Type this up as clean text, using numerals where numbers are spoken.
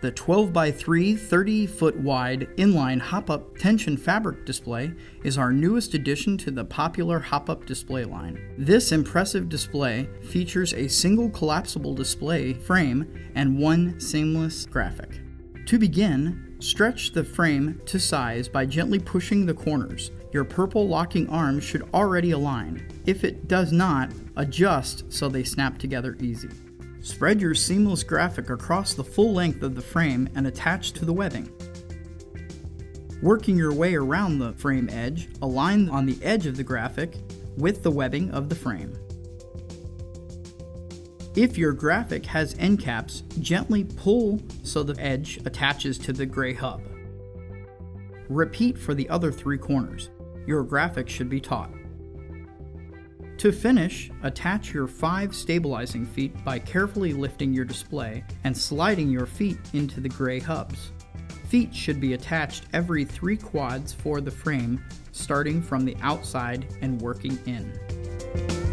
The 12x3 30-foot wide inline hop-up tension fabric display is our newest addition to the popular Hopup display line. This impressive display features a single collapsible display frame and one seamless graphic. To begin, stretch the frame to size by gently pushing the corners. Your purple locking arms should already align. If it does not, adjust so they snap together easy. Spread your seamless graphic across the full length of the frame and attach to the webbing. Working your way around the frame edge, align on the edge of the graphic with the webbing of the frame. If your graphic has end caps, gently pull so the edge attaches to the gray hub. Repeat for the other 3 corners. Your graphic should be taut. To finish, attach your 5 stabilizing feet by carefully lifting your display and sliding your feet into the gray hubs. Feet should be attached every 3 quads for the frame, starting from the outside and working in.